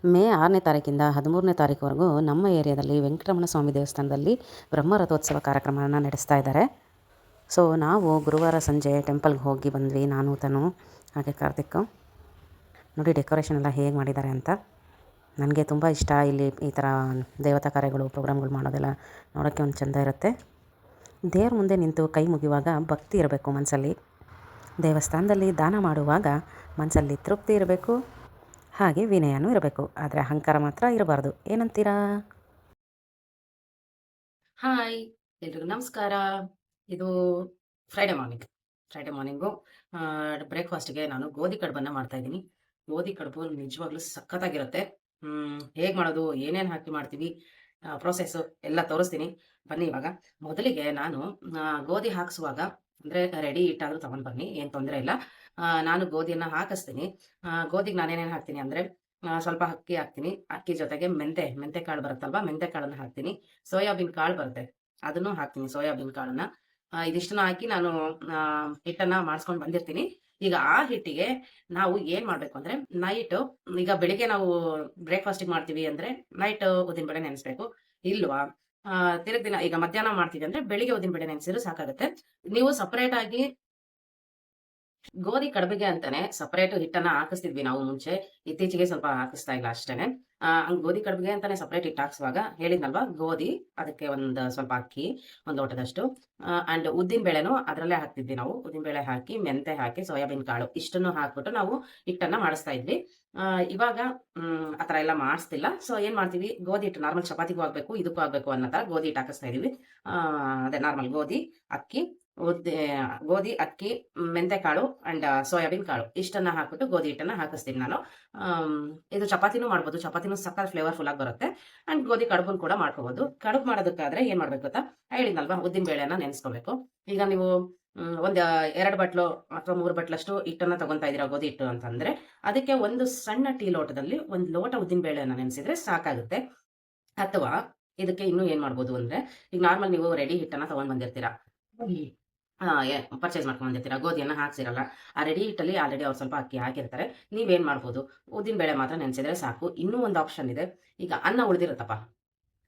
ಮೇ 6ನೇ ತಾರೀಕಿಂದ 13ನೇ ತಾರೀಕುವರೆಗೂ ನಮ್ಮ ಏರಿಯಾದಲ್ಲಿ ವೆಂಕಟರಮಣ ಸ್ವಾಮಿ ದೇವಸ್ಥಾನದಲ್ಲಿ ಬ್ರಹ್ಮರಥೋತ್ಸವ ಕಾರ್ಯಕ್ರಮವನ್ನು ನಡೆಸ್ತಾ ಇದ್ದಾರೆ. ಸೊ ನಾವು ಗುರುವಾರ ಸಂಜೆ ಟೆಂಪಲ್ಗೆ ಹೋಗಿ ಬಂದ್ವಿ, ನಾನು ತನು ಹಾಗೆ ಕಾರ್ತಿಕ್. ನೋಡಿ ಡೆಕೋರೇಷನ್ ಎಲ್ಲ ಹೇಗೆ ಮಾಡಿದ್ದಾರೆ ಅಂತ. ನನಗೆ ತುಂಬ ಇಷ್ಟ ಇಲ್ಲಿ ಈ ಥರ ದೇವತಾ ಕಾರ್ಯಗಳು ಪ್ರೋಗ್ರಾಮ್ಗಳು ಮಾಡೋದೆಲ್ಲ ನೋಡೋಕ್ಕೆ ಒಂದು ಚೆಂದ ಇರುತ್ತೆ. ದೇವ್ರ ಮುಂದೆ ನಿಂತು ಕೈ ಮುಗಿಯುವಾಗ ಭಕ್ತಿ ಇರಬೇಕು ಮನಸ್ಸಲ್ಲಿ. ದೇವಸ್ಥಾನದಲ್ಲಿ ದಾನ ಮಾಡುವಾಗ ಮನಸ್ಸಲ್ಲಿ ತೃಪ್ತಿ ಇರಬೇಕು, ಹಾಗೆ ವಿನಯನೂ ಇರಬೇಕು. ಆದರೆ ಅಹಂಕಾರ ಮಾತ್ರ ಇರಬಾರ್ದು. ಏನಂತೀರಾ? ಹಾಯ್ ಎಲ್ರಿಗೂ ನಮಸ್ಕಾರ. ಇದು ಫ್ರೈಡೆ ಮಾರ್ನಿಂಗು ಬ್ರೇಕ್ಫಾಸ್ಟ್ಗೆ ನಾನು ಗೋಧಿ ಕಡುಬನ್ನು ಮಾಡ್ತಾ ಇದ್ದೀನಿ. ಗೋಧಿ ಕಡುಬು ನಿಜವಾಗ್ಲೂ ಸಖತ್ತಾಗಿರುತ್ತೆ. ಹೇಗೆ ಮಾಡೋದು, ಏನೇನು ಹಾಕಿ ಮಾಡ್ತೀವಿ, ಪ್ರೊಸೆಸ್ಸು ಎಲ್ಲ ತೋರಿಸ್ತೀನಿ ಬನ್ನಿ. ಇವಾಗ ಮೊದಲಿಗೆ ನಾನು ಗೋಧಿ ಹಾಕಿಸುವಾಗ ಅಂದರೆ ರೆಡಿ ಹಿಟ್ಟಾದರೂ ತೊಗೊಂಡು ಬನ್ನಿ, ಏನು ತೊಂದರೆ ಇಲ್ಲ. ನಾನು ಗೋಧಿಯನ್ನು ಹಾಕಿಸ್ತೀನಿ. ಗೋಧಿಗೆ ನಾನೇನೇನು ಹಾಕ್ತೀನಿ ಅಂದರೆ ಸ್ವಲ್ಪ ಅಕ್ಕಿ ಹಾಕ್ತೀನಿ. ಅಕ್ಕಿ ಜೊತೆಗೆ ಮೆಂತೆ ಕಾಳು ಬರುತ್ತಲ್ವಾ, ಮೆಂತೆ ಕಾಳನ್ನು ಹಾಕ್ತೀನಿ. ಸೋಯಾಬೀನ್ ಕಾಳು ಬರುತ್ತೆ, ಅದನ್ನು ಹಾಕ್ತೀನಿ, ಸೋಯಾಬೀನ್ ಕಾಳನ್ನ. ಇದಿಷ್ಟನ್ನ ಹಾಕಿ ನಾನು ಹಿಟ್ಟನ್ನ ಮಾಡಿಸ್ಕೊಂಡು ಬಂದಿರ್ತೀನಿ. ಈಗ ಆ ಹಿಟ್ಟಿಗೆ ನಾವು ಏನ್ ಮಾಡ್ಬೇಕು ಅಂದ್ರೆ ನೈಟು, ಈಗ ಬೆಳಿಗ್ಗೆ ನಾವು ಬ್ರೇಕ್ಫಾಸ್ಟಿಗೆ ಮಾಡ್ತೀವಿ ಅಂದ್ರೆ ನೈಟ್ ಉದ್ದಿನಬೇಳೆ ನೆನೆಸ್ಬೇಕು. ಇಲ್ವಾ ತಿರುಗ್ ದಿನ ಈಗ ಮಧ್ಯಾಹ್ನ ಮಾಡ್ತೀವಿ ಅಂದ್ರೆ ಬೆಳಿಗ್ಗೆ ಉದ್ದಿನಬೇಳೆ ನೆನೆಸಿದ್ರು ಸಾಕಾಗುತ್ತೆ. ನೀವು ಸಪರೇಟ್ ಆಗಿ ಗೋಧಿ ಕಡುಬಿಗೆ ಅಂತಾನೆ ಸಪರೇಟ್ ಹಿಟ್ಟನ್ನ ಹಾಕಿಸ್ತಿದ್ವಿ ನಾವು ಮುಂಚೆ. ಇತ್ತೀಚೆಗೆ ಸ್ವಲ್ಪ ಹಾಕಿಸ್ತಾ ಇಲ್ಲ ಅಷ್ಟೇನೆ. ಹಂಗ್ ಗೋಧಿ ಕಡುಬಿಗೆ ಅಂತಾನೆ ಸಪರೇಟ್ ಹಿಟ್ಟು ಹಾಕ್ಸುವಾಗ ಹೇಳಿದ್ನಲ್ವಾ, ಗೋಧಿ, ಅದಕ್ಕೆ ಒಂದು ಸ್ವಲ್ಪ ಅಕ್ಕಿ, ಒಂದು ಲೋಟದಷ್ಟು, ಅಂಡ್ ಉದ್ದಿನ ಬೇಳೆನೂ ಅದರಲ್ಲೇ ಹಾಕ್ತಿದ್ವಿ ನಾವು. ಉದ್ದಿನ ಬೇಳೆ ಹಾಕಿ, ಮೆಂತೆ ಹಾಕಿ, ಸೋಯಾಬೀನ್ ಕಾಳು ಇಷ್ಟನ್ನು ಹಾಕ್ಬಿಟ್ಟು ನಾವು ಹಿಟ್ಟನ್ನ ಮಾಡಿಸ್ತಾ ಇದ್ವಿ. ಇವಾಗ ಆ ಥರ ಎಲ್ಲ ಮಾಡಿಸ್ತಿಲ್ಲ. ಸೊ ಏನ್ ಮಾಡ್ತೀವಿ, ಗೋಧಿ ಹಿಟ್ಟು ನಾರ್ಮಲ್ ಚಪಾತಿಗೂ ಆಗ್ಬೇಕು, ಇದಕ್ಕೂ ಆಗ್ಬೇಕು ಅನ್ನೋ ಥರ ಗೋಧಿ ಹಿಟ್ಟು ಹಾಕಿಸ್ತಾ ಇದೀವಿ. ಅದೇ ನಾರ್ಮಲ್ ಗೋಧಿ, ಅಕ್ಕಿ, ಗೋಧಿ, ಅಕ್ಕಿ, ಮೆಂತೆಕಾಳು ಅಂಡ್ ಸೋಯಾಬೀನ್ ಕಾಳು ಇಷ್ಟನ್ನ ಹಾಕ್ಬಿಟ್ಟು ಗೋಧಿ ಹಿಟ್ಟನ್ನ ಹಾಕಿಸ್ತೀನಿ ನಾನು. ಇದು ಚಪಾತಿನೂ ಮಾಡ್ಬೋದು, ಚಪಾತಿನೂ ಸಕ್ಕತ್ ಫ್ಲೇವರ್ಫುಲ್ ಆಗಿ ಬರುತ್ತೆ. ಅಂಡ್ ಗೋಧಿ ಕಡುಬುನ್ ಕೂಡ ಮಾಡ್ಕೋಬಹುದು. ಕಡುಬು ಮಾಡೋದಕ್ಕಾದ್ರೆ ಏನ್ ಮಾಡ್ಬೇಕು ಗೊತ್ತಾ, ಹೇಳಿದ್ನಲ್ವಾ, ಉದ್ದಿನ ಬೇಳೆನ ನೆನೆಸ್ಕೋಬೇಕು. ಈಗ ನೀವು ಒಂದ್ 2 ಬಟ್ಲು ಅಥವಾ 3 ಬಟ್ಲಷ್ಟು ಹಿಟ್ಟನ್ನ ತಗೊಂತಾ ಇದೀರಾ ಗೋಧಿ ಹಿಟ್ಟು ಅಂತಂದ್ರೆ, ಅದಕ್ಕೆ ಒಂದು ಸಣ್ಣ ಟೀ ಲೋಟದಲ್ಲಿ 1 ಲೋಟ ಉದ್ದಿನ ಬೇಳೆನ ನೆನೆಸಿದ್ರೆ ಸಾಕಾಗುತ್ತೆ. ಅಥವಾ ಇದಕ್ಕೆ ಇನ್ನೂ ಏನ್ ಮಾಡ್ಬೋದು ಅಂದ್ರೆ, ಈಗ ನಾರ್ಮಲ್ ನೀವು ರೆಡಿ ಹಿಟ್ಟನ್ನ ತಗೊಂಡ್ ಬಂದಿರ್ತೀರಾ, ಪರ್ಚೇಸ್ ಮಾಡ್ಕೊಂಡ್ ಬಂದಿರ್ತೀರಾ, ಗೋಧಿಯನ್ನ ಹಾಕ್ಸಿರಲ್ಲ. ಆ ರೆಡಿ ಹಿಟ್ಟಲ್ಲಿ ಆಲ್ರೆಡಿ ಅವ್ರು ಸ್ವಲ್ಪ ಅಕ್ಕಿ ಹಾಕಿರ್ತಾರೆ. ನೀವೇನ್ ಮಾಡ್ಬೋದು, ಉದ್ದಿನ ಬೇಳೆ ಮಾತ್ರ ನೆನೆಸಿದ್ರೆ ಸಾಕು. ಇನ್ನೂ ಒಂದು ಆಪ್ಷನ್ ಇದೆ. ಈಗ ಅನ್ನ ಉಳಿದಿರುತ್ತಪ್ಪ,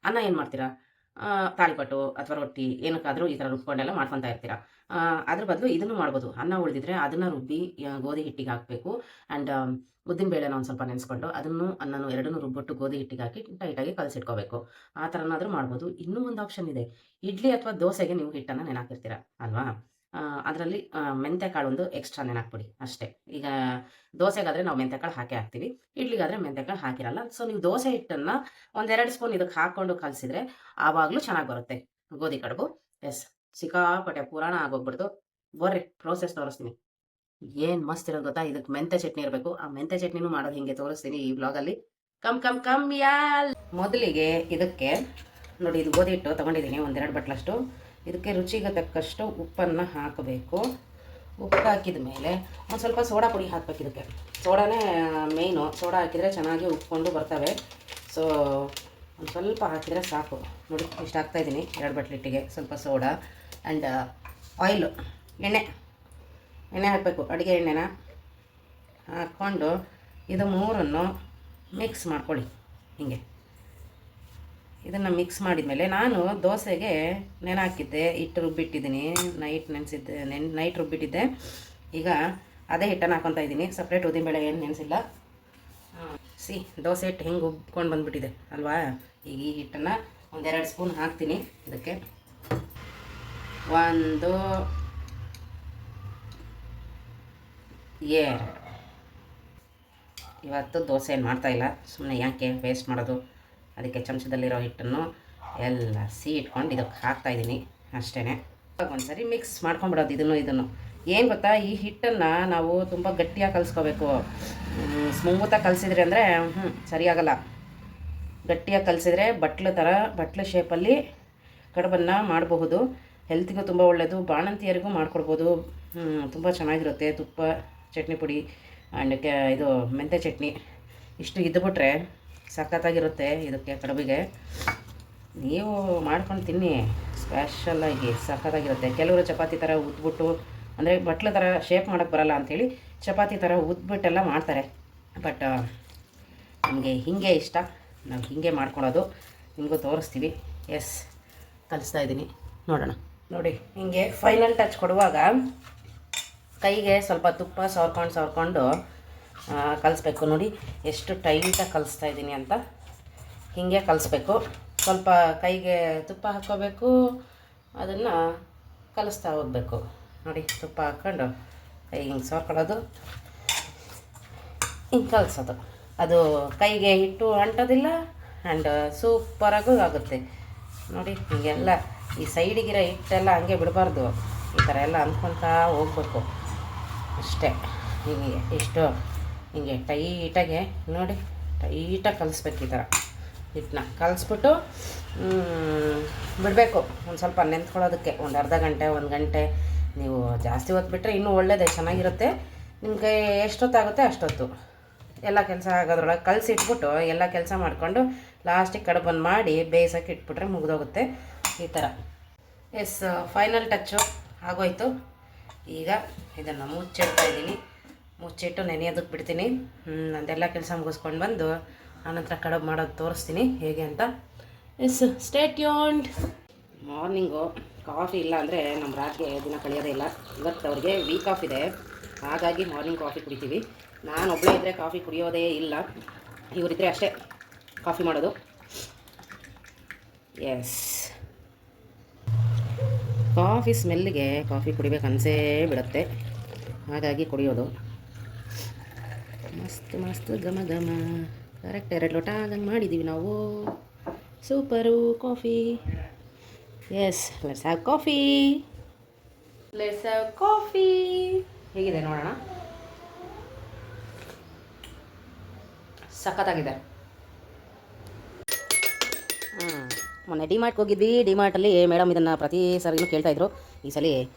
ಅನ್ನ ಏನ್ ಮಾಡ್ತೀರಾ, ತಾಳಿಪಟ್ಟು ಅಥವಾ ರೊಟ್ಟಿ ಏನಕ್ಕಾದ್ರೂ ಈ ತರ ರುಬ್ಕೊಂಡೆಲ್ಲ ಮಾಡ್ಕೊಂತಾ ಇರ್ತೀರಾ. ಅದ್ರ ಬದಲು ಇದನ್ನು ಮಾಡ್ಬೋದು. ಅನ್ನ ಉಳಿದಿದ್ರೆ ಅದನ್ನ ರುಬ್ಬಿ ಗೋಧಿ ಹಿಟ್ಟಿಗೆ ಹಾಕ್ಬೇಕು. ಅಂಡ್ ಉದ್ದಿನ ಬೇಳೆನ ಒಂದ್ ಸ್ವಲ್ಪ ನೆನೆಸ್ಕೊಂಡು ಅದನ್ನು ಅನ್ನನು ಎರಡನ್ನೂ ರುಬ್ಬಿಟ್ಟು ಗೋಧಿ ಹಿಟ್ಟಿಗೆ ಹಾಕಿ ಟೈಟಾಗಿ ಕಲಸಿಟ್ಕೋಬೇಕು. ಆ ಥರನಾದ್ರೂ ಮಾಡ್ಬೋದು. ಇನ್ನೂ ಒಂದು ಆಪ್ಷನ್ ಇದೆ. ಇಡ್ಲಿ ಅಥವಾ ದೋಸೆಗೆ ನೀವು ಹಿಟ್ಟನ್ನ ನೆನಾಕಿರ್ತೀರಾ ಅಲ್ವಾ, ಅದರಲ್ಲಿ ಮೆಂತೆಕಾಳು ಒಂದು ಎಕ್ಸ್ಟ್ರಾ ನೆನಾಕ್ಬಿಡಿ ಅಷ್ಟೇ. ಈಗ ದೋಸೆಗಾದ್ರೆ ನಾವು ಮೆಂತೆಕಾಳು ಹಾಕೇ ಹಾಕ್ತೀವಿ, ಇಡ್ಲಿಗಾದ್ರೆ ಮೆಂತೆಕಾಳು ಹಾಕಿರಲ್ಲ. ಸೊ ನೀವು ದೋಸೆ ಹಿಟ್ಟನ್ನ 1-2 ಸ್ಪೂನ್ ಇದಕ್ಕೆ ಹಾಕೊಂಡು ಕಲಸಿದ್ರೆ ಆವಾಗಲೂ ಚೆನ್ನಾಗಿ ಬರುತ್ತೆ ಗೋಧಿ ಕಡುಬು. ಎಸ್, ಸಿಕ್ಕಾಪಟ್ಟೆ ಪುರಾಣ ಆಗೋಗ್ಬಿಡ್ತು. ಬರ್ರಿ ಪ್ರೋಸೆಸ್ ತೋರಿಸ್ತೀನಿ. ಏನ್ ಮಸ್ತ್ ಇರೋದು ಗೊತ್ತಾ, ಇದಕ್ಕೆ ಮೆಂತೆ ಚಟ್ನಿ ಇರಬೇಕು. ಆ ಮೆಂತೆ ಚಟ್ನಿನೂ ಮಾಡೋದು ಹಿಂಗೆ ತೋರಿಸ್ತೀನಿ ಈ ಬ್ಲಾಗಲ್ಲಿ. ಕಮ್ ಕಮ್ ಕಮ್ ಯಾಲ್. ಮೊದಲಿಗೆ ಇದಕ್ಕೆ ನೋಡಿ, ಇದು ಗೋಧಿ ಹಿಟ್ಟು ತೊಗೊಂಡಿದ್ದೀನಿ 1-2 ಬಟ್ಲಷ್ಟು. ಇದಕ್ಕೆ ರುಚಿಗೆ ತಕ್ಕಷ್ಟು ಉಪ್ಪನ್ನು ಹಾಕಬೇಕು. ಉಪ್ಪು ಹಾಕಿದ ಮೇಲೆ ಒಂದು ಸ್ವಲ್ಪ ಸೋಡಾ ಪುಡಿ ಹಾಕ್ಬೇಕು. ಇದಕ್ಕೆ ಸೋಡಾನೇ ಮೇಯ್ನು. ಸೋಡಾ ಹಾಕಿದರೆ ಚೆನ್ನಾಗಿ ಉಪ್ಕೊಂಡು ಬರ್ತವೆ. ಸೊ ಒಂದು ಸ್ವಲ್ಪ ಹಾಕಿದರೆ ಸಾಕು. ನೋಡಿ ಇಷ್ಟು ಹಾಕ್ತಾಯಿದ್ದೀನಿ 2 ಬಟ್ಲು ಹಿಟ್ಟಿಗೆ. ಸ್ವಲ್ಪ ಸೋಡಾ ಆ್ಯಂಡ್ ಆಯಿಲು, ಎಣ್ಣೆ ಹಾಕಬೇಕು, ಅಡುಗೆ ಎಣ್ಣೆನ ಹಾಕ್ಕೊಂಡು ಇದು ಮೂರನ್ನು ಮಿಕ್ಸ್ ಮಾಡ್ಕೊಳ್ಳಿ. ಹೀಗೆ ಇದನ್ನು ಮಿಕ್ಸ್ ಮಾಡಿದ್ಮೇಲೆ ನಾನು ದೋಸೆಗೆ ಹಾಕಿದ್ದೆ, ಹಿಟ್ಟು ರುಬ್ಬಿಟ್ಟಿದ್ದೀನಿ. ನೈಟ್ ರುಬ್ಬಿಟ್ಟಿದ್ದೆ. ಈಗ ಅದೇ ಹಿಟ್ಟನ್ನು ಹಾಕೊತಾ ಇದ್ದೀನಿ. ಸಪ್ರೇಟ್ ಉದ್ದಿನಬೇಳೆ ಏನು ನೆನೆಸಿಲ್ಲ. ದೋಸೆ ಹಿಟ್ಟು ಹೆಂಗೆ ಉಬ್ಕೊಂಡು ಬಂದುಬಿಟ್ಟಿದೆ ಅಲ್ವಾ. ಈಗ ಈ ಹಿಟ್ಟನ್ನು 1-2 ಸ್ಪೂನ್ ಹಾಕ್ತೀನಿ ಇದಕ್ಕೆ. ಇವತ್ತು ದೋಸೆ ಏನು ಮಾಡ್ತಾಯಿಲ್ಲ, ಸುಮ್ಮನೆ ಯಾಕೆ ವೇಸ್ಟ್ ಮಾಡೋದು. ಅದಕ್ಕೆ ಚಮಚದಲ್ಲಿರೋ ಹಿಟ್ಟನ್ನು ಎಲ್ಲ ಇಟ್ಕೊಂಡು ಇದಕ್ಕೆ ಹಾಕ್ತಾಯಿದ್ದೀನಿ ಅಷ್ಟೇ. ಒಂದ್ಸರಿ ಮಿಕ್ಸ್ ಮಾಡ್ಕೊಂಬಿಡೋದು ಇದನ್ನು. ಏನು ಗೊತ್ತಾ, ಈ ಹಿಟ್ಟನ್ನು ನಾವು ತುಂಬ ಗಟ್ಟಿಯಾಗಿ ಕಲಿಸ್ಕೋಬೇಕು. ಸ್ಮೂತಾಗಿ ಕಲಿಸಿದ್ರೆ ಅಂದರೆ ಸರಿಯಾಗಲ್ಲ. ಗಟ್ಟಿಯಾಗಿ ಕಲಿಸಿದ್ರೆ ಬಟ್ಲು ಶೇಪಲ್ಲಿ ಕಡುಬನ್ನು ಮಾಡಬಹುದು. ಹೆಲ್ತಿಗೂ ತುಂಬ ಒಳ್ಳೆಯದು. ಬಾಣಂತಿಯರಿಗೂ ಮಾಡಿಕೊಡ್ಬೋದು, ತುಂಬ ಚೆನ್ನಾಗಿರುತ್ತೆ. ತುಪ್ಪ, ಚಟ್ನಿ ಪುಡಿ ಆ್ಯಂಡ್ ಇದು ಮೆಂತೆ ಚಟ್ನಿ ಇಷ್ಟು ಇದ್ದುಬಿಟ್ರೆ ಸಖತ್ತಾಗಿರುತ್ತೆ ಇದಕ್ಕೆ ಕಡುಬಿಗೆ. ನೀವು ಮಾಡ್ಕೊಂಡು ತಿನ್ನಿ, ಸ್ಪೆಷಲಾಗಿ ಸಖತ್ತಾಗಿರುತ್ತೆ. ಕೆಲವರು ಚಪಾತಿ ಥರ ಉದ್ಬಿಟ್ಟು, ಅಂದರೆ ಬಟ್ಲು ಥರ ಶೇಪ್ ಮಾಡೋಕ್ಕೆ ಬರಲ್ಲ ಅಂಥೇಳಿ ಚಪಾತಿ ಥರ ಉದ್ಬಿಟ್ಟೆಲ್ಲ ಮಾಡ್ತಾರೆ. ಬಟ್ ನಮಗೆ ಹೀಗೆ ಇಷ್ಟ, ನಾವು ಹೀಗೆ ಮಾಡ್ಕೊಳ್ಳೋದು. ನಿಮಗೂ ತೋರಿಸ್ತೀವಿ. ಎಸ್, ಕಲಿಸ್ತಾ ಇದ್ದೀನಿ, ನೋಡೋಣ. ನೋಡಿ, ಹೀಗೆ ಫೈನಲ್ ಟಚ್ ಕೊಡುವಾಗ ಕೈಗೆ ಸ್ವಲ್ಪ ತುಪ್ಪ ಸವರ್ಕೊಂಡು ಕಲಿಸ್ಬೇಕು. ನೋಡಿ ಎಷ್ಟು ಟೈಟಾಗಿ ಕಲಿಸ್ತಾ ಇದ್ದೀನಿ ಅಂತ. ಹೀಗೆ ಕಲಿಸ್ಬೇಕು. ಸ್ವಲ್ಪ ಕೈಗೆ ತುಪ್ಪ ಹಾಕ್ಕೋಬೇಕು, ಅದನ್ನು ಕಲಿಸ್ತಾ ಹೋಗಬೇಕು. ನೋಡಿ, ತುಪ್ಪ ಹಾಕ್ಕೊಂಡು ಕೈ ಹಿಂಗೆ ಸವರ್ಕೊಳ್ಳೋದು, ಹಿಂಗೆ ಕಲಿಸೋದು. ಅದು ಕೈಗೆ ಹಿಟ್ಟು ಅಂಟೋದಿಲ್ಲ ಆ್ಯಂಡ್ ಸೂಪರಾಗೂ ಆಗುತ್ತೆ. ನೋಡಿ, ಹೀಗೆಲ್ಲ ಈ ಸೈಡಿಗಿರೋ ಹಿಟ್ಟೆಲ್ಲ ಹಂಗೆ ಬಿಡಬಾರ್ದು, ಈ ಥರ ಎಲ್ಲ ಅಂದ್ಕೊತಾ ಹೋಗ್ಬೇಕು ಅಷ್ಟೇ. ಹೀಗೆ ಇಷ್ಟು ಹಿಂಗೆ ಟೈಟಾಗೆ ನೋಡಿ, ಟೈಟಾಗಿ ಕಲಿಸ್ಬೇಕು. ಈ ಥರ ಹಿಟ್ಟನ್ನ ಕಲಿಸ್ಬಿಟ್ಟು ಬಿಡಬೇಕು ಒಂದು ಸ್ವಲ್ಪ ನೆಂತ್ಕೊಳ್ಳೋದಕ್ಕೆ, ಒಂದು ಅರ್ಧ ಗಂಟೆ 1 ಗಂಟೆ. ನೀವು ಜಾಸ್ತಿ ಹೊತ್ತು ಬಿಟ್ಟರೆ ಇನ್ನೂ ಒಳ್ಳೆಯದೇ, ಚೆನ್ನಾಗಿರುತ್ತೆ. ನಿಮಗೆ ಎಷ್ಟೊತ್ತಾಗುತ್ತೆ ಅಷ್ಟೊತ್ತು ಎಲ್ಲ ಕೆಲಸ ಆಗೋದ್ರೊಳಗೆ ಕಲಸಿಟ್ಬಿಟ್ಟು ಎಲ್ಲ ಕೆಲಸ ಮಾಡಿಕೊಂಡು ಲಾಸ್ಟಿಗೆ ಕಡುಬನ್ನು ಮಾಡಿ ಬೇಯಿಸೋಕೆ ಇಟ್ಬಿಟ್ರೆ ಮುಗಿದೋಗುತ್ತೆ. ಈ ಥರ. ಎಸ್, ಫೈನಲ್ ಟಚ್ಚು ಆಗೋಯ್ತು. ಈಗ ಇದನ್ನು ಮುಚ್ಚಿಡ್ತಾ ಇದ್ದೀನಿ. ಮುಚ್ಚಿಟ್ಟು ನೆನೆಯೋದಕ್ಕೆ ಬಿಡ್ತೀನಿ. ನಂದೆಲ್ಲ ಕೆಲಸ ಮುಗಿಸ್ಕೊಂಡು ಬಂದು ಆನಂತರ ಕಡುಬು ಮಾಡೋದು ತೋರಿಸ್ತೀನಿ ಹೇಗೆ ಅಂತ. Yes, stay tuned. Morning coffee ಇಲ್ಲ ಅಂದರೆ ನಮ್ಮ ರಾತ್ರಿ ದಿನ ಕಳೆಯೋದೇ ಇಲ್ಲ. ಇವತ್ತು ಅವ್ರಿಗೆ ವೀಕ್ ಆಫ್ ಇದೆ, ಹಾಗಾಗಿ ಮಾರ್ನಿಂಗ್ ಕಾಫಿ ಕುಡಿತೀವಿ. ನಾನು ಒಬ್ಬಳೇ ಇದ್ದರೆ ಕಾಫಿ ಕುಡಿಯೋದೇ ಇಲ್ಲ, ಇವರಿದ್ದರೆ ಅಷ್ಟೇ ಕಾಫಿ ಮಾಡೋದು. ಎಸ್, ಕಾಫಿ ಸ್ಮೆಲ್ಗೆ ಕಾಫಿ ಕುಡಿಬೇಕು ಅನಿಸೇ ಬಿಡುತ್ತೆ, ಹಾಗಾಗಿ ಕುಡಿಯೋದು. ಮಸ್ತ್ ಮಸ್ತ್ ಘಮ ಘಮ, ಕರೆಕ್ಟ್ 2 ಲೋಟ ಆಗಂಗೆ ಮಾಡಿದ್ದೀವಿ ನಾವು. Super coffee. Yes, let's have coffee. Let's have coffee. ಹೇಗಿದೆ ನೋಡೋಣ. ಸಖತ್ತಾಗಿದೆ. ಮೊನ್ನೆ ಡಿಮಾರ್ಟ್ಗೆ ಹೋಗಿದ್ವಿ. ಡಿಮಾರ್ಟಲ್ಲಿ ಮೇಡಮ್ ಇದನ್ನು ಪ್ರತಿ ಸರಿನೂ ಕೇಳ್ತಾಯಿದ್ರು. ಈ ಸಲ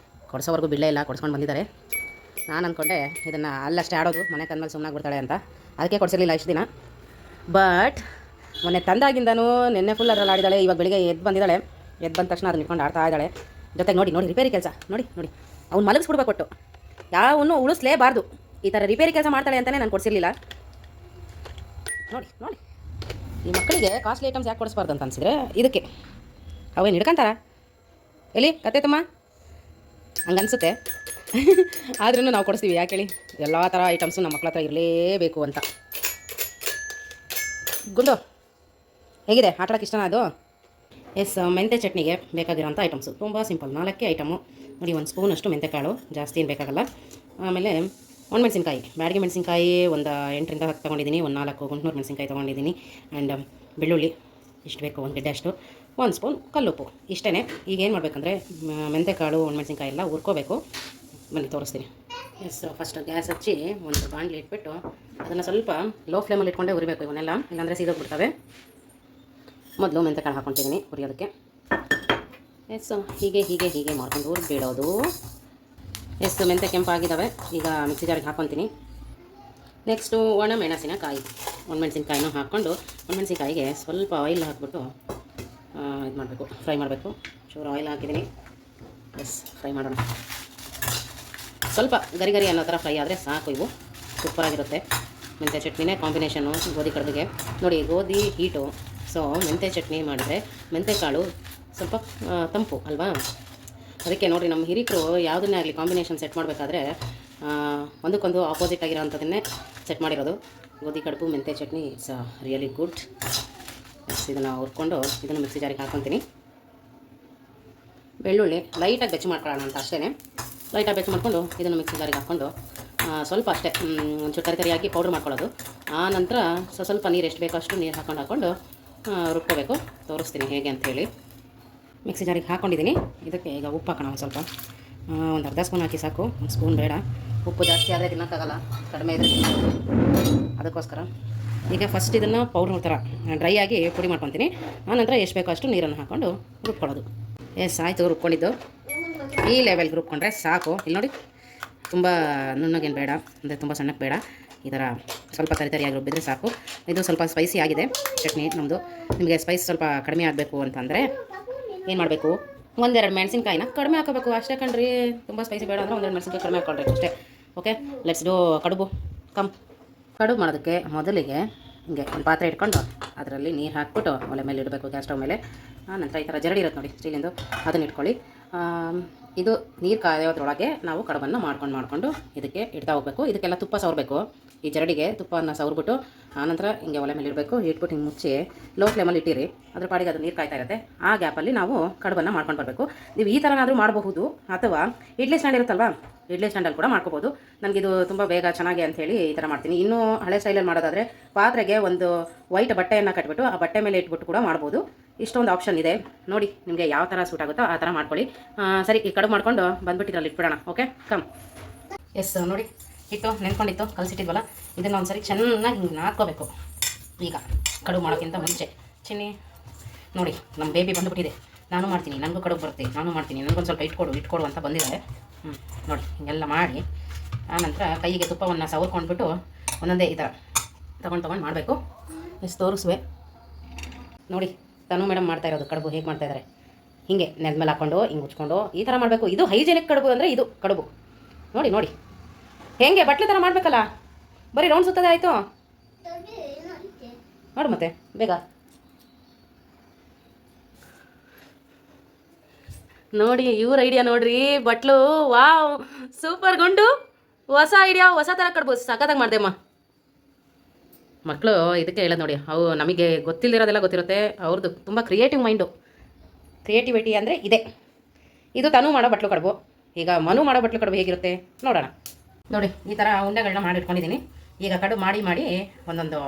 ಕೊಡಿಸೋವರೆಗೂ ಬಿಡಲೇ ಇಲ್ಲ, ಕೊಡ್ಸ್ಕೊಂಡು ಬಂದಿದ್ದಾರೆ. ನಾನು ಅಂದ್ಕೊಂಡೆ ಇದನ್ನು ಅಲ್ಲಷ್ಟೇ ಆಡೋದು, ಮನೆ ತಂದ್ಮೇಲೆ ಸುಮ್ಮನಾಗ್ಬಿಡ್ತಾಳೆ ಅಂತ, ಅದಕ್ಕೆ ಕೊಡಿಸಿರಲಿಲ್ಲ ಇಷ್ಟು ದಿನ. ಬಟ್ ಮೊನ್ನೆ ತಂದಾಗಿಂದನೂ ನೆನ್ನೆ ಫುಲ್ ಅದರಲ್ಲಿ ಆಡಿದ್ದಾಳೆ. ಇವಾಗ ಬೆಳಿಗ್ಗೆ ಎದ್ದು ಬಂದಿದ್ದಾಳೆ. ಎದ್ದು ಬಂದ ತಕ್ಷಣ ಅದನ್ನ ಇಟ್ಕೊಂಡು ಆಡ್ತಾ ಇದ್ದಾಳೆ. ಜೊತೆಗೆ ನೋಡಿ ರಿಪೇರಿ ಕೆಲಸ ನೋಡಿ ಅವ್ನು ಮಲಗಿಸ್ಬಿಡ್ಬೇಕು ಕೊಟ್ಟು, ಯಾವನ್ನೂ ಉಳಿಸ್ಲೇಬಾರ್ದು. ಈ ಥರ ರಿಪೇರಿ ಕೆಲಸ ಮಾಡ್ತಾಳೆ ಅಂತಲೇ ನಾನು ಕೊಡಿಸಿರಲಿಲ್ಲ. ನೋಡಿ ಈ ಮಕ್ಕಳಿಗೆ ಕಾಸ್ಟ್ಲಿ ಐಟಮ್ಸ್ ಯಾಕೆ ಕೊಡಿಸ್ಬಾರ್ದು ಅಂತ ಅನಿಸಿದ್ರೆ ಇದಕ್ಕೆ. ಅವೇನು ಹಿಡ್ಕೊಂತಾರ ಎಲ್ಲಿ ಕತ್ತೈತಮ್ಮ ಹಂಗೆ ಅನಿಸುತ್ತೆ. ಆದ್ರೂ ನಾವು ಕೊಡಿಸ್ತೀವಿ. ಯಾಕೆ ಹೇಳಿ, ಎಲ್ಲ ಥರ ಐಟಮ್ಸು ನಮ್ಮ ಮಕ್ಕಳ ಹತ್ರ ಇರಲೇಬೇಕು ಅಂತ. ಗುಂಡು ಹೇಗಿದೆ, ಆಟಾಡೋಕ್ಕೆ ಇಷ್ಟನಾ ಅದು? ಎಸ್, ಮೆಂತ್ಯ ಚಟ್ನಿಗೆ ಬೇಕಾಗಿರೋಂಥ ಐಟಮ್ಸು ತುಂಬ ಸಿಂಪಲ್. 4 ಐಟಮು ನೋಡಿ. 1 ಸ್ಪೂನಷ್ಟು ಮೆಂತ್ಯಕಾಳು, ಜಾಸ್ತಿ ಏನು ಬೇಕಾಗಲ್ಲ. ಆಮೇಲೆ ಒಣಮೆಣಸಿನ್ಕಾಯಿ, ಬ್ಯಾಡಗಿ ಮೆಣಸಿನ್ಕಾಯಿ ಒಂದು 8ರಿಂದ 10 ತೊಗೊಂಡಿದ್ದೀನಿ. 4 ಗುಂಟೂರು ಮೆಣಸಿನ್ಕಾಯಿ ತೊಗೊಂಡಿದ್ದೀನಿ. ಆ್ಯಂಡ್ ಬೆಳ್ಳುಳ್ಳಿ ಇಷ್ಟು ಬೇಕು, 1 ಗೆಡ್ಡೆ ಅಷ್ಟು. 1 ಸ್ಪೂನ್ ಕಲ್ಲುಪ್ಪು, ಇಷ್ಟೇ. ಈಗ ಏನು ಮಾಡಬೇಕಂದ್ರೆ ಮೆಂತ್ಯಕಾಳು ಒಣಮೆಣಸಿನ್ಕಾಯಿ ಎಲ್ಲ ಹುರ್ಕೋಬೇಕು. ಬನ್ನಿ ತೋರಿಸ್ತೀನಿ. ಎಸ್, ಫಸ್ಟ್ ಗ್ಯಾಸ್ ಹಚ್ಚಿ ಒಂದು ಬಾಣಲಿ ಇಟ್ಬಿಟ್ಟು ಅದನ್ನು ಸ್ವಲ್ಪ ಲೋ ಫ್ಲೇಮಲ್ಲಿ ಇಟ್ಕೊಂಡೇ ಉರಿಬೇಕು ಇವನ್ನೆಲ್ಲ, ಇಲ್ಲಾಂದರೆ ಸೀದೋಗ್ಬಿಡ್ತವೆ. ಮೊದಲು ಮೆಂತ್ಯಕಾಳು ಹಾಕ್ಕೊತಿದ್ದೀನಿ ಹುರಿಯೋದಕ್ಕೆ. ಎಸ್, ಹೀಗೆ ಮಾಡ್ಕೊಂಡು ಹುರಿದ್ಬಿಡೋದು. ಎಸ್, ಮೆಂತ್ಯ ಕೆಂಪಾಗಿದ್ದಾವೆ. ಈಗ ಮಿಕ್ಸಿ ಜಾರಿಗೆ ಹಾಕ್ಕೊತೀನಿ. ನೆಕ್ಸ್ಟು ಒಣಮೆಣಸಿನ್ಕಾಯಿನೂ ಹಾಕ್ಕೊಂಡು ಒಣಮೆಣಸಿನ್ಕಾಯಿಗೆ ಸ್ವಲ್ಪ ಆಯಿಲ್ ಹಾಕ್ಬಿಟ್ಟು ಇದು ಮಾಡಬೇಕು, ಫ್ರೈ ಮಾಡಬೇಕು. ಚೂರು ಆಯಿಲ್ ಹಾಕಿದ್ದೀನಿ. ಎಸ್, ಫ್ರೈ ಮಾಡೋಣ. ಸ್ವಲ್ಪ ಗರಿ ಅನ್ನೋ ಥರ ಫ್ರೈ ಆದರೆ ಸಾಕು. ಇವು ಸೂಪರಾಗಿರುತ್ತೆ. ಮೆಂತ್ಯ ಚಟ್ನಿನೇ ಕಾಂಬಿನೇಷನ್ನು ಗೋಧಿ ಕಡುಬಿಗೆ. ನೋಡಿ, ಗೋಧಿ ಹೀಟು, ಸೊ ಮೆಂತ್ಯ ಚಟ್ನಿ ಮಾಡಿದರೆ ಮೆಂತ್ಯಕಾಳು ಸ್ವಲ್ಪ ತಂಪು ಅಲ್ವಾ, ಅದಕ್ಕೆ ನೋಡಿರಿ ನಮ್ಮ ಹಿರಿಕರು ಯಾವುದನ್ನೇ ಆಗಲಿ ಕಾಂಬಿನೇಷನ್ ಸೆಟ್ ಮಾಡಬೇಕಾದ್ರೆ ಒಂದಕ್ಕೊಂದು ಆಪೋಸಿಟ್ ಆಗಿರೋವಂಥದ್ದನ್ನೇ ಸೆಟ್ ಮಾಡಿರೋದು. ಗೋಧಿ ಕಡುಬು ಮೆಂತ್ಯ ಚಟ್ನಿ ಇಟ್ಸ್ ರಿಯಲಿ ಗುಡ್. ಇದನ್ನು ಹುರ್ಕೊಂಡು ಇದನ್ನು ಮಿಕ್ಸಿ ಜಾರಿಗೆ ಹಾಕ್ಕೊತೀನಿ. ಬೆಳ್ಳುಳ್ಳಿ ಲೈಟಾಗಿ ಬೆಚ್ಚ ಮಾಡ್ಕೊಳ್ಳೋಣ ಅಂತ ಅಷ್ಟೇ. ಲೈಟಾಗಿ ಬೆಚ್ಚ ಮಾಡಿಕೊಂಡು ಇದನ್ನು ಮಿಕ್ಸಿ ಜಾರಿಗೆ ಹಾಕ್ಕೊಂಡು ಸ್ವಲ್ಪ ಅಷ್ಟೇ ಒಂಚೂರು ತರಿಯಾಗಿ ಪೌಡ್ರ್ ಮಾಡ್ಕೊಳ್ಳೋದು. ಆ ನಂತರ ಸ್ವಲ್ಪ ನೀರು ಎಷ್ಟು ಬೇಕೋ ಅಷ್ಟು ನೀರು ಹಾಕ್ಕೊಂಡು ರುಬ್ಕೋಬೇಕು. ತೋರಿಸ್ತೀನಿ ಹೇಗೆ ಅಂಥೇಳಿ. ಮಿಕ್ಸಿ ಜಾರಿಗೆ ಹಾಕ್ಕೊಂಡಿದ್ದೀನಿ. ಇದಕ್ಕೆ ಈಗ ಉಪ್ಪು ಹಾಕೋಣ. ಒಂದು ಸ್ವಲ್ಪ, ಒಂದು ಅರ್ಧ ಸ್ಪೂನ್ ಹಾಕಿ ಸಾಕು, 1 ಸ್ಪೂನ್ ಬೇಡ. ಉಪ್ಪು ಜಾಸ್ತಿ ಆದರೆ ತಿನ್ನೋಕ್ಕಾಗಲ್ಲ, ಕಡಿಮೆ ಇದ್ರೆ ಅದಕ್ಕೋಸ್ಕರ. ಈಗ ಫಸ್ಟ್ ಇದನ್ನು ಪೌಡ್ರ್ ಥರ ಡ್ರೈ ಆಗಿ ಪುಡಿ ಮಾಡ್ಕೊತೀನಿ. ಆನಂತರ ಎಷ್ಟು ಬೇಕೋ ಅಷ್ಟು ನೀರನ್ನು ಹಾಕ್ಕೊಂಡು ರುಬ್ಕೊಳ್ಳೋದು. ಎಸ್, ಆಯಿತು, ರುಬ್ಕೊಂಡಿದ್ದು ಈ ಲೆವೆಲ್ಗೆ ರುಬ್ಕೊಂಡ್ರೆ ಸಾಕು. ಇಲ್ಲಿ ನೋಡಿ, ತುಂಬ ನುಣ್ಣಗೇನು ಬೇಡ, ಅಂದರೆ ತುಂಬ ಸಣ್ಣಕ್ಕೆ ಬೇಡ. ಈ ಥರ ಸ್ವಲ್ಪ ತರಿಯಾಗಿ ರುಬ್ಬಿದ್ರೆ ಸಾಕು. ಇದು ಸ್ವಲ್ಪ ಸ್ಪೈಸಿ ಆಗಿದೆ ಚಟ್ನಿ ನಮ್ಮದು. ನಿಮಗೆ ಸ್ಪೈಸ್ ಸ್ವಲ್ಪ ಕಡಿಮೆ ಆಗಬೇಕು ಅಂತಂದರೆ ಏನು ಮಾಡಬೇಕು, 1-2 ಮೆಣಸಿನ್ಕಾಯಿನ ಕಡಿಮೆ ಹಾಕೋಬೇಕು ಅಷ್ಟೇ ಕಣ್ರಿ. ತುಂಬ ಸ್ಪೈಸಿ ಬೇಡ ಅಂದರೆ 1-2 ಮೆಣಸಿನ್ಕಾಯಿ ಕಡಿಮೆ ಹಾಕ್ಕೊಳ್ರಿ ಅಷ್ಟೇ. ಓಕೆ, ಲೆಟ್ಸ್ ಡೂ ಕಡುಬು. ಕಡುಬು ಮಾಡೋದಕ್ಕೆ ಮೊದಲಿಗೆ ಹಿಂಗೆ ಒಂದು ಪಾತ್ರೆ ಇಟ್ಕೊಂಡು ಅದರಲ್ಲಿ ನೀರು ಹಾಕ್ಬಿಟ್ಟು ಒಲೆ ಮೇಲೆ ಇಡಬೇಕು, ಗ್ಯಾಸ್ ಸ್ಟವ್ ಮೇಲೆ. ನಂತರ ಈ ಥರ ಜರಡಿ ಇರುತ್ತೆ ನೋಡಿ ಸ್ಟೀಲಿಂದು, ಅದನ್ನು ಇಟ್ಕೊಳ್ಳಿ. ಇದು ನೀರು ಕಾಯೋದ್ರೊಳಗೆ ನಾವು ಕಡುಬನ್ನು ಮಾಡ್ಕೊಂಡು ಇದಕ್ಕೆ ಇಡ್ತಾ ಹೋಗಬೇಕು. ಇದಕ್ಕೆಲ್ಲ ತುಪ್ಪ ಸವರಬೇಕು. ಈ ಜರಡಿಗೆ ತುಪ್ಪವನ್ನು ಸವರ್ಬಿಟ್ಟು ಆನಂತರ ಹಿಂಗೆ ಒಲೆ ಮೇಲೆ ಇಡಬೇಕು. ಇಟ್ಬಿಟ್ಟು ಹಿಂಗೆ ಮುಚ್ಚಿ ಲೋ ಫ್ಲೇಮಲ್ಲಿ ಇಟ್ಟಿರಿ. ಅದ್ರ ಪಾಡಿಗೆ ಅದು ನೀರು ಕಾಯ್ತಾ ಇರುತ್ತೆ. ಆ ಗ್ಯಾಪಲ್ಲಿ ನಾವು ಕಡುಬನ್ನು ಮಾಡ್ಕೊಂಡು ಬರಬೇಕು. ನೀವು ಈ ಥರನಾದರೂ ಮಾಡಬಹುದು, ಅಥವಾ ಇಡ್ಲಿ ಸ್ಟ್ಯಾಂಡ್ ಇರುತ್ತಲ್ವ, ಇಡ್ಲಿ ಸ್ಟ್ಯಾಂಡಲ್ಲಿ ಕೂಡ ಮಾಡ್ಕೋಬೋದು. ನನಗಿದು ತುಂಬ ಬೇಗ ಚೆನ್ನಾಗಿ ಅಂಥೇಳಿ ಈ ಥರ ಮಾಡ್ತೀನಿ. ಇನ್ನೂ ಹಳೆ ಸ್ಟೈಲಲ್ಲಿ ಮಾಡೋದಾದರೆ ಪಾತ್ರೆಗೆ ಒಂದು ವೈಟ್ ಬಟ್ಟೆಯನ್ನು ಕಟ್ಬಿಟ್ಟು ಆ ಬಟ್ಟೆ ಮೇಲೆ ಇಟ್ಬಿಟ್ಟು ಕೂಡ ಮಾಡ್ಬೋದು. ಇಷ್ಟೊಂದು ಆಪ್ಷನ್ ಇದೆ ನೋಡಿ, ನಿಮಗೆ ಯಾವ ಥರ ಸೂಟ್ ಆಗುತ್ತೋ ಆ ಥರ ಮಾಡ್ಕೊಳ್ಳಿ. ಸರಿ, ಈ ಕಡುಬು ಮಾಡ್ಕೊಂಡು ಬಂದುಬಿಟ್ಟಿದ್ರಲ್ಲಿ ಇಟ್ಬಿಡೋಣ. Okay, come. ಎಸ್, ನೋಡಿ ಹಿಟ್ಟು ನೆನ್ಕೊಂಡಿತ್ತು ಕಲಸಿಟ್ಟಿದ್ವಲ್ಲ, ಇದನ್ನು ಒಂದು ಸರಿ ಚೆನ್ನಾಗಿ ಹಿಂಗೆ ನಾದ್ಕೋಬೇಕು. ಈಗ ಕಡುಬು ಮಾಡೋಕ್ಕಿಂತ ಮುಂಚೆ ಚಿನ್ನಿ ನೋಡಿ, ನಮ್ಮ ಬೇಬಿ ಬಂದುಬಿಟ್ಟಿದೆ. ನಾನು ಮಾಡ್ತೀನಿ, ನನಗೂ ಕಡುಬು ಬರುತ್ತೆ, ನಾನು ಮಾಡ್ತೀನಿ, ನನಗೊಂದು ಸ್ವಲ್ಪ ಇಟ್ಕೊಡು ಅಂತ ಬಂದಿದ್ದಾರೆ. ನೋಡಿ ಹಿಂಗೆಲ್ಲ ಮಾಡಿ ಆನಂತರ ಕೈಗೆ ತುಪ್ಪವನ್ನು ಸವರ್ಕೊಂಡ್ಬಿಟ್ಟು ಒಂದೊಂದೇ ಈ ಥರ ತೊಗೊಂಡು ಮಾಡಬೇಕು. ಎಷ್ಟು ತೋರಿಸುವೆ ನೋಡಿ, ತನು ಮೇಡಮ್ ಮಾಡ್ತಾ ಇರೋದು ಕಡುಬು ಹೇಗೆ ಮಾಡ್ತಾಯಿದ್ದಾರೆ. ಹೀಗೆ ನೆಲದ ಮೇಲೆ ಹಾಕ್ಕೊಂಡು ಹಿಂಗೆ ಉಚ್ಕೊಂಡು ಈ ಥರ ಮಾಡಬೇಕು. ಇದು ಹೈಜೆನಿಕ್ ಕಡುಬು ಅಂದರೆ ಇದು ಕಡುಬು. ನೋಡಿ ಹೇಗೆ ಬಟ್ಲು ಥರ ಮಾಡಬೇಕಲ್ಲ, ಬರೀ ರೌಂಡ್ ಸುತ್ತದೆ ಆಯಿತು. ನೋಡು ಮತ್ತೆ ಬೇಗ ನೋಡಿ, ಇವ್ರ ಐಡಿಯಾ ನೋಡ್ರಿ, ಬಟ್ಲು. ವಾವ್, ಸೂಪರ್ ಗುಂಡು, ಹೊಸ ಐಡಿಯಾ, ಹೊಸ ಥರ ಕಡುಬು ಸಖತ್ತಾಗಿ ಮಾಡ್ದೆಮ್ಮ. ಮಕ್ಕಳು ಇದಕ್ಕೆ ಹೇಳೋದು ನೋಡಿ, ಅವು ನಮಗೆ ಗೊತ್ತಿಲ್ಲದಿರೋದೆಲ್ಲ ಗೊತ್ತಿರುತ್ತೆ. ಅವ್ರದ್ದು ತುಂಬ ಕ್ರಿಯೇಟಿವ್ ಮೈಂಡು. ಕ್ರಿಯೇಟಿವಿಟಿ ಅಂದರೆ ಇದೆ. ಇದು ತನು ಮಾಡೋ ಬಟ್ಲು ಕಡುಬು. ಈಗ ಮನು ಮಾಡೋ ಬಟ್ಲು ಕಡುಬು ಹೇಗಿರುತ್ತೆ ನೋಡೋಣ. ನೋಡಿ, ಈ ಥರ ಉಂಡೆಗಳನ್ನ ಮಾಡಿಟ್ಕೊಂಡಿದ್ದೀನಿ. ಈಗ ಕಡುಬು ಮಾಡಿ ಒಂದೊಂದು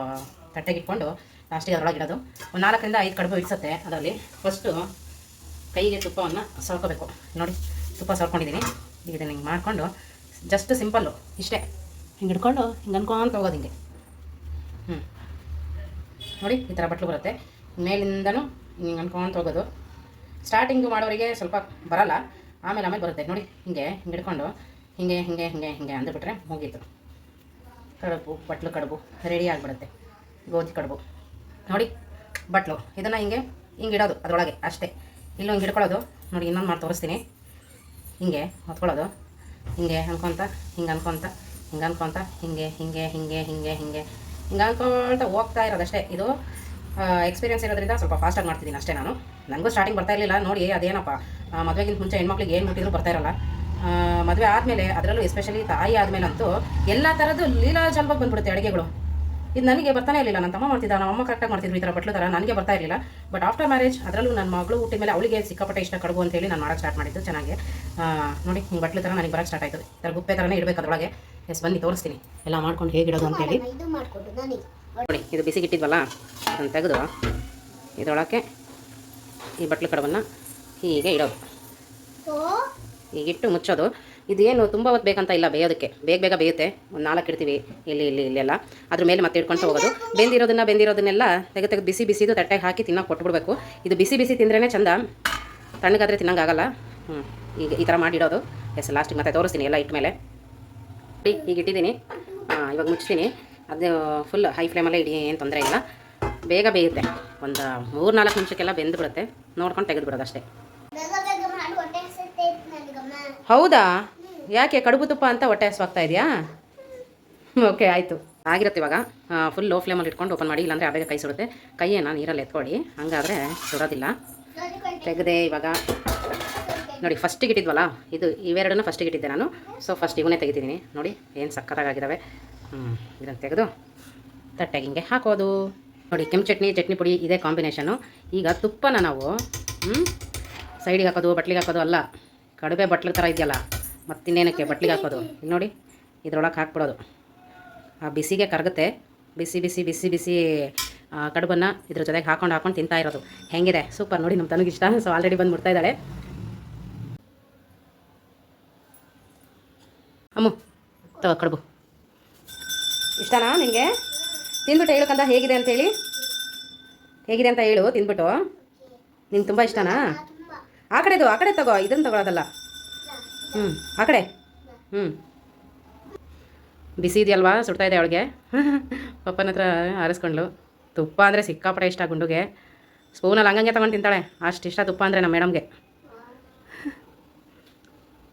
ತಟ್ಟೆಗೆ ಇಟ್ಕೊಂಡು ಲಾಸ್ಟಿಗೆ ಅದರೊಳಗೆ ಇಡೋದು. ಒಂದು 4ರಿಂದ 5 ಕಡುಬು ಇಡ್ಸುತ್ತೆ. ಅದರಲ್ಲಿ ಫಸ್ಟು ಕೈಗೆ ತುಪ್ಪವನ್ನು ಸವರ್ಕೋಬೇಕು. ನೋಡಿ, ತುಪ್ಪ ಸವರ್ಕೊಂಡಿದ್ದೀನಿ. ಈಗ ಇದನ್ನು ಹಿಂಗೆ ಮಾಡಿಕೊಂಡು ಜಸ್ಟ್ ಸಿಂಪಲ್ಲು ಇಷ್ಟೇ, ಹಿಂಗೆ ಹಿಡ್ಕೊಂಡು ಹಿಂಗೆ ಅನ್ಕೊಂತ ಹೋಗೋದು ಹಿಂಗೆ. ನೋಡಿ, ಈ ಥರ ಬಟ್ಲು ಬರುತ್ತೆ. ಮೇಲಿಂದನೂ ಹಿಂಗೆ ಅನ್ಕೊಂತ ಹೋಗೋದು. ಸ್ಟಾರ್ಟಿಂಗು ಮಾಡೋರಿಗೆ ಸ್ವಲ್ಪ ಬರಲ್ಲ, ಆಮೇಲೆ ಬರುತ್ತೆ. ನೋಡಿ, ಹಿಂಗೆ ಹಿಡ್ಕೊಂಡು ಹಿಂಗೆ ಅಂದುಬಿಟ್ರೆ ಮುಗೀತು. ಕಡುಬು, ಬಟ್ಲು ಕಡುಬು ರೆಡಿ ಆಗಿಬಿಡುತ್ತೆ. ಗೋಧಿ ಕಡುಬು ನೋಡಿ, ಬಟ್ಲು ಇದನ್ನು ಹಿಂಗೆ ಇಡೋದು ಅದರೊಳಗೆ ಅಷ್ಟೇ. ಇಲ್ಲೂ ಹಿಂಗೆ ಹಿಡ್ಕೊಳ್ಳೋದು. ನೋಡಿ, ಇನ್ನೊಂದು ಮಾಡಿ ತೋರಿಸ್ತೀನಿ. ಹಿಂಗೆ ಹೊತ್ಕೊಳ್ಳೋದು, ಹಿಂಗೆ ಅನ್ಕೊತ ಹಿಂಗೆ ಅನ್ಕೊಳ್ತಾ ಹೋಗ್ತಾ ಇರೋದಷ್ಟೇ. ಇದು ಎಕ್ಸ್ಪೀರಿಯನ್ಸ್ ಇರೋದ್ರಿಂದ ಸ್ವಲ್ಪ ಫಾಸ್ಟಾಗಿ ಮಾಡ್ತಿದ್ದೀನಿ ಅಷ್ಟೇ. ನನಗೂ ಸ್ಟಾರ್ಟಿಂಗ್ ಬರ್ತಾ ಇರಲಿಲ್ಲ. ನೋಡಿ, ಅದೇನಪ್ಪ, ಮದುವೆಗಿಂತ ಮುಂಚೆ ಹೆಣ್ಮಕ್ಳಿಗೆ ಏನು ಮುಟ್ಟಿದ್ರು ಬರ್ತಾ ಇರಲ್ಲ. ಮದುವೆ ಆದಮೇಲೆ, ಅದರಲ್ಲೂ ಎಸ್ಪೆಷಲಿ ತಾಯಿ ಆದಮೇಲಂತೂ ಎಲ್ಲ ಥರದ್ದು ಲೀಲಾಜಲವಾಗಿ ಬಂದ್ಬಿಡುತ್ತೆ ಅಡುಗೆಗಳು. ಇದು ನನಗೆ ಬರ್ತಾನೆ ಇರಲಿಲ್ಲ. ನನ್ನ ತಮ್ಮ ಮಾಡ್ತಿದ್ದ, ನಮ್ಮ ಅಮ್ಮ ಕರೆಕ್ಟಾಗಿ ಮಾಡ್ತಿದ್ರು ಈ ಥರ ಬಟ್ಲು ಥರ. ನನಗೆ ಬರ್ತಾ ಇರಲಿಲ್ಲ. ಬಟ್ ಆಫ್ಟರ್ ಮ್ಯಾರೇಜ್, ಅದರಲ್ಲೂ ನನ್ನ ಮಗಳು ಹುಟ್ಟಿದ ಮೇಲೆ ಅವಳಿಗೆ ಸಿಕ್ಕಾಪಟ್ಟೆ ಇಷ್ಟ ಕಡುಬು ಅಂತೇಳಿ ನಾನು ಮಾಡೋಕ್ಕೆ ಸ್ಟಾರ್ಟ್ ಮಾಡಿದ್ದು. ಚೆನ್ನಾಗಿ ನೋಡಿ, ಹಿಂಗೆ ಬಟ್ಲು ಥರ ನನಗೆ ಬರೋಕ್ಕೆ ಸ್ಟಾರ್ಟ್ ಆಯಿತು. ಈ ಥರ ಗುಪ್ಪೆ ಥರನೇ ಇಡಬೇಕು ಅದರೊಳಗೆ. ಎಸ್, ಬನ್ನಿ ತೋರಿಸ್ತೀನಿ ಎಲ್ಲ ಮಾಡ್ಕೊಂಡು ಹೇಗಿಡೋದು ಅಂತೇಳಿ. ನೋಡಿ, ಇದು ಬಿಸಿಗಿಟ್ಟಿದ್ವಲ್ಲ, ಅದನ್ನು ತೆಗೆದು ಇದರೊಳಕ್ಕೆ ಈ ಬಟ್ಲು ಕಡುಬನ್ನು ಹೀಗೆ ಇಡೋದು. ಹೀಗಿಟ್ಟು ಮುಚ್ಚೋದು. ಇದೇನು ತುಂಬ ಹೊತ್ತು ಬೇಕಂತ ಇಲ್ಲ ಬೇಯೋದಕ್ಕೆ, ಬೇಗ ಬೇಯುತ್ತೆ. ಒಂದು 4 ಇಡ್ತೀವಿ ಇಲ್ಲೆಲ್ಲ. ಅದ್ರ ಮೇಲೆ ಮತ್ತೆ ಇಟ್ಕೊಳ್ತಾ ಹೋಗೋದು. ಬೆಂದಿರೋದನ್ನೆಲ್ಲ ತೆಗೆದು ಬಿಸಿದು ತಟ್ಟೆಗೆ ಹಾಕಿ ತಿನ್ನೋಕೆ ಕೊಟ್ಬಿಡ್ಬೇಕು. ಇದು ಬಿಸಿ ತಿಂದ್ರೇ ಚಂದ, ತಣ್ಣಗಾದರೆ ತಿನ್ನೋಂಗಾಗಲ್ಲ. ಈಗ ಈ ಥರ ಮಾಡಿಡೋದು. ಎಸ್, ಲಾಸ್ಟಿಗೆ ಮತ್ತೆ ತೋರಿಸ್ತೀನಿ ಎಲ್ಲ ಇಟ್ಟ ಮೇಲೆ. ಈಗ ಇಟ್ಟಿದ್ದೀನಿ. ಇವಾಗ ಮುಚ್ತೀನಿ. ಅದು ಫುಲ್ ಹೈ ಫ್ಲೇಮಲ್ಲೇ ಇಡಿ, ಏನು ತೊಂದರೆ ಇಲ್ಲ. ಬೇಗ ಬೇಯುತ್ತೆ. ಒಂದು 3-4 ನಿಮಿಷಕ್ಕೆಲ್ಲ ಬೆಂದುಬಿಡುತ್ತೆ. ನೋಡ್ಕೊಂಡು ತೆಗೆದುಬಿಡೋದು ಅಷ್ಟೇ. ಹೌದಾ? ಯಾಕೆ, ಕಡುಬು ತುಪ್ಪ ಅಂತ ಹೊಟ್ಟೆ ಹಸ್ವಾಗ್ತಾ ಇದೆಯಾ? ಓಕೆ, ಆಯಿತು, ಆಗಿರುತ್ತೆ. ಇವಾಗ ಫುಲ್ ಲೋ ಫ್ಲೇಮಲ್ಲಿ ಇಟ್ಕೊಂಡು ಓಪನ್ ಮಾಡಿ, ಇಲ್ಲಾಂದರೆ ಬೇಗ ಕೈ ಸುಡುತ್ತೆ. ಕೈಯನ್ನು ನೀರಲ್ಲಿ ಎತ್ಕೊಳ್ಳಿ, ಹಂಗಾದರೆ ಸುಡೋದಿಲ್ಲ. ತೆಗೆದೆ ಇವಾಗ. ನೋಡಿ, ಫಸ್ಟಿಗೆ ಇಟ್ಟಿದ್ವಲ್ಲ, ಇವೆರಡನ್ನ ಫಸ್ಟಿಗೆ ಇಟ್ಟಿದ್ದೆ ನಾನು. ಸೊ ಫಸ್ಟ್ ಇವನ್ನೇ ತೆಗಿತಿದ್ದೀನಿ. ನೋಡಿ, ಏನು ಸಕ್ಕತ್ತಾಗಿದ್ದಾವೆ. ಇದನ್ನು ತೆಗೆದು ತಟ್ಟೆಗೆ ಹಿಂಗೆ ಹಾಕೋದು. ನೋಡಿ, ಕೆಂಪು ಚಟ್ನಿ ಪುಡಿ ಇದೇ ಕಾಂಬಿನೇಷನ್ನು. ಈಗ ತುಪ್ಪನ ನಾವು ಸೈಡಿಗೆ ಹಾಕೋದು, ಬಟ್ಲಿಗೆ ಹಾಕೋದು ಅಲ್ಲ. ಕಡುಬೆ ಬಟ್ಲು ಥರ ಇದೆಯಲ್ಲ, ಮತ್ತಿನ್ನೇನಕ್ಕೆ ಬಟ್ಲಿಗೆ ಹಾಕೋದು. ನೋಡಿ, ಇದ್ರೊಳಗೆ ಹಾಕ್ಬಿಡೋದು. ಆ ಬಿಸಿಗೆ ಕರಗುತ್ತೆ. ಬಿಸಿ ಕಡುಬನ್ನು ಇದ್ರ ಜೊತೆಗೆ ಹಾಕೊಂಡು ತಿಂತಾ ಇರೋದು. ಹೆಂಗಿದೆ? ಸೂಪರ್. ನೋಡಿ, ನಮ್ಮ ತನಗಿಷ್ಟ. ಸೊ ಆಲ್ರೆಡಿ ಬಂದು ಮುಟ್ತಾ ಇದ್ದಾಳೆ. ಅಮ್ಮು, ಕಡುಬು ಇಷ್ಟನಾ ನಿನಗೆ? ತಿಂದ್ಬಿಟ್ಟು ಹೇಳಕ್ಕಂತ ಹೇಗಿದೆ ಅಂತೇಳಿ. ಹೇಗಿದೆ ಅಂತ ಹೇಳು ತಿಂದ್ಬಿಟ್ಟು. ನಿಂಗೆ ತುಂಬ ಇಷ್ಟನಾ? ಆ ಕಡೆ ತಗೋ, ಇದನ್ನು ತಗೊಳ್ಳೋದಲ್ಲ. ಆ ಕಡೆ. ಬಿಸಿ ಇದೆಯಲ್ವಾ, ಸುಡ್ತಾ ಇದೆ ಅವಳಿಗೆ. ಪಪ್ಪನ ಹತ್ರ ಆರಿಸ್ಕೊಂಡ್ಲು. ತುಪ್ಪ ಅಂದರೆ ಸಿಕ್ಕಾಪಟ್ಟೆ ಇಷ್ಟ ಗುಂಡುಗೆ. ಸ್ಪೂನಲ್ಲಿ ಹಂಗಂಗೆ ತೊಗೊಂಡು ತಿಂತಾಳೆ, ಅಷ್ಟು ಇಷ್ಟ ತುಪ್ಪ ಅಂದರೆ ನಮ್ಮ ಮೇಡಮ್ಗೆ.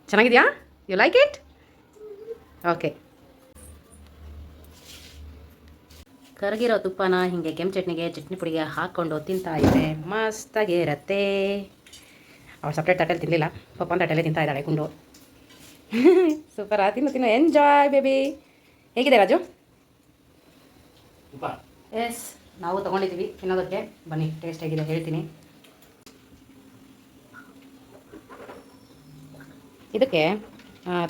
ಚೆನ್ನಾಗಿದೆಯಾ? You like it? ಓಕೆ. ಕರಗಿರೋ ತುಪ್ಪನ ಹೀಗೆ ಕೆಂಪು ಚಟ್ನಿಗೆ ಚಟ್ನಿ ಪುಡಿಗೆ ಹಾಕ್ಕೊಂಡು ತಿಂತಾ ಇದ್ದೆ ಮಸ್ತಾಗಿರತ್ತೆ. ಅವಳು ಸಪ್ರೇಟ್ ತಟ್ಟೆಲಿ ತಿನ್ನಲಿಲ್ಲ, ಪಪ್ಪನ ತಟ್ಟೆಲೆ ತಿಂತಾ ಇದ್ದಾಳೆ ಗುಂಡು. ಸೂಪರ್, ತಿನ್ನು ಎಂಜಾಯ್ ಬೇಬಿ. ಹೇಗಿದೆ ರಾಜು? ಎಸ್, ನಾವು ತೊಗೊಂಡಿದ್ದೀವಿ ತಿನ್ನೋದಕ್ಕೆ. ಬನ್ನಿ ಟೇಸ್ಟ್ ಹೇಗಿದೆ ಹೇಳ್ತೀನಿ. ಇದಕ್ಕೆ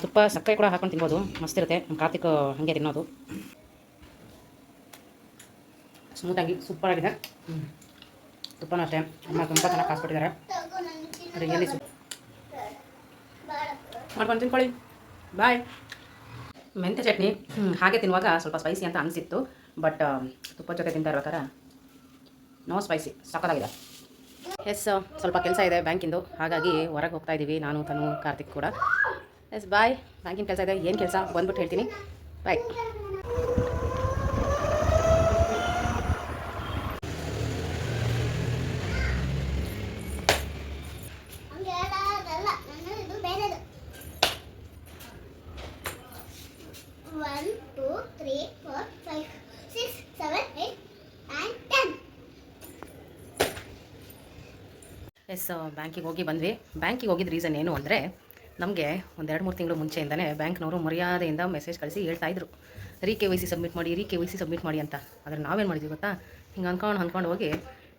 ತುಪ್ಪ ಸಕ್ಕರೆ ಕೂಡ ಹಾಕೊಂಡು ತಿನ್ಬೋದು, ಮಸ್ತಿರುತ್ತೆ. ನಮ್ಮ ಕಾರ್ತಿಕ್ ಹಾಗೆ ತಿನ್ನೋದು. ಸ್ಮೂತಾಗಿ ಸೂಪರಾಗಿದೆ. ತುಪ್ಪನೂ ಅಷ್ಟೇ ಅಮ್ಮ ತುಂಬ ಚೆನ್ನಾಗಿ ಕಾಸ್ಕೊಟ್ಟಿದ್ದಾರೆ. ರಿಯಲಿ ಮಾಡ್ಕೊಂಡು ತಿನ್ಕೊಳ್ಳಿ. ಬಾಯ್. ಮೆಂತ್ಯ ಚಟ್ನಿ ಹಾಗೆ ತಿನ್ನುವಾಗ ಸ್ವಲ್ಪ ಸ್ಪೈಸಿ ಅಂತ ಅನಿಸಿತ್ತು, ಬಟ್ ತುಪ್ಪದ ಜೊತೆ ತಿಂತಾ ಇರ್ಬೇಕಾರೆ ನೋ ಸ್ಪೈಸಿ, ಸಕ್ಕತ್ತಾಗಿದೆ. ಎಸ್, ಸ್ವಲ್ಪ ಕೆಲಸ ಇದೆ ಬ್ಯಾಂಕಿಂದು, ಹಾಗಾಗಿ ಹೊರಗೆ ಹೋಗ್ತಾ ಇದ್ದೀವಿ ನಾನು, ತನು, ಕಾರ್ತಿಕ್ ಕೂಡ. ಎಸ್ ಬಾಯ್. ಬ್ಯಾಂಕಿನ ಕೆಲಸ ಇದೆ, ಏನು ಕೆಲಸ ಬಂದ್ಬಿಟ್ಟು ಹೇಳ್ತೀನಿ. ಬಾಯ್. ಎಸ್, ಬ್ಯಾಂಕಿಗೆ ಹೋಗಿ ಬಂದ್ವಿ. ಬ್ಯಾಂಕಿಗೆ ಹೋಗಿದ್ದ ರೀಸನ್ ಏನು ಅಂದರೆ, ನಮಗೆ ಒಂದು 2-3 ತಿಂಗಳು ಮುಂಚೆಯಿಂದಲೇ ಬ್ಯಾಂಕ್ನವರು ಮರ್ಯಾದೆಯಿಂದ ಮೆಸೇಜ್ ಕಳಿಸಿ ಹೇಳ್ತಾಯಿದ್ರು, KYC ಸಬ್ಮಿಟ್ ಮಾಡಿ, KYC ಸಬ್ಮಿಟ್ ಮಾಡಿ ಅಂತ. ಆದರೆ ನಾವೇನು ಮಾಡಿದ್ವಿ ಗೊತ್ತಾ, ಹಿಂಗೆ ಅಂದ್ಕೊಂಡು ಹೋಗಿ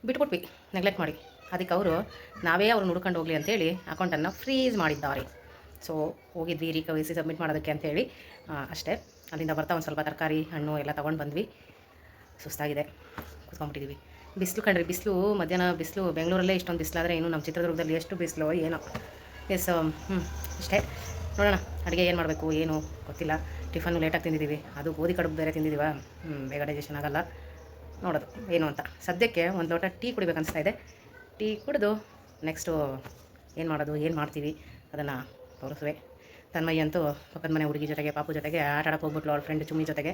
ಬಿಟ್ಬಿಟ್ವಿ, ನೆಗ್ಲೆಕ್ಟ್ ಮಾಡಿ. ಅದಕ್ಕೆ ಅವರು ನಾವೇ ಅವ್ರನ್ನ ಹುಡ್ಕೊಂಡು ಹೋಗಲಿ ಅಂತೇಳಿ ಅಕೌಂಟನ್ನು ಫ್ರೀಸ್ ಮಾಡಿದ್ದಾರೆ. ಸೊ ಹೋಗಿದ್ವಿ KYC ಸಬ್ಮಿಟ್ ಮಾಡೋದಕ್ಕೆ ಅಂತೇಳಿ ಅಷ್ಟೇ. ಅಲ್ಲಿಂದ ಬರ್ತಾ ಒಂದು ಸ್ವಲ್ಪ ತರಕಾರಿ ಹಣ್ಣು ಎಲ್ಲ ತೊಗೊಂಡು ಬಂದ್ವಿ. ಸುಸ್ತಾಗಿದೆ, ಕೂತ್ಕೊಂಡ್ಬಿಟ್ಟಿದ್ದೀವಿ. ಬಿಸಿಲು ಕಂಡ್ರಿ, ಬಿಸಿಲು ಮಧ್ಯಾಹ್ನ ಬಿಸಿಲು. ಬೆಂಗಳೂರಲ್ಲೇ ಇಷ್ಟೊಂದು ಬಿಸಿಲಾದರೆ ಇನ್ನು ನಮ್ಮ ಚಿತ್ರದುರ್ಗದಲ್ಲಿ ಎಷ್ಟು ಬಿಸಿಲು ಏನೋ. ಎಸ್, ಅಷ್ಟೇ. ನೋಡೋಣ ಅಡುಗೆ ಏನು ಮಾಡಬೇಕು ಏನು ಗೊತ್ತಿಲ್ಲ. ಟಿಫನ್ನು ಲೇಟಾಗಿ ತಿಂದಿದ್ದೀವಿ, ಅದು ಗೋಧಿ ಕಡುಬು ಬೇರೆ ತಿಂದಿದ್ದೀವ, ಬೇಗ ಡೈಜೆಷನ್ ಆಗೋಲ್ಲ. ನೋಡೋದು ಏನು ಅಂತ. ಸದ್ಯಕ್ಕೆ ಒಂದು ಲೋಟ ಟೀ ಕುಡಿಬೇಕು ಅನಿಸ್ತಾ ಇದೆ. ಟೀ ಕುಡಿದು ನೆಕ್ಸ್ಟು ಏನು ಮಾಡೋದು, ಏನು ಮಾಡ್ತೀವಿ ಅದನ್ನು ತೋರಿಸುವೆ. ತನ್ಮಯ್ಯ ಅಂತೂ ಪಕ್ಕದ ಮನೆ ಹುಡುಗಿ ಜೊತೆಗೆ, ಪಾಪು ಜೊತೆಗೆ ಆಟ ಆಡೋಕ್ಕೆ ಹೋಗ್ಬಿಟ್ಲು. ಅವ್ಳ ಫ್ರೆಂಡ್ ಚುಮ್ಮಿ ಜೊತೆಗೆ.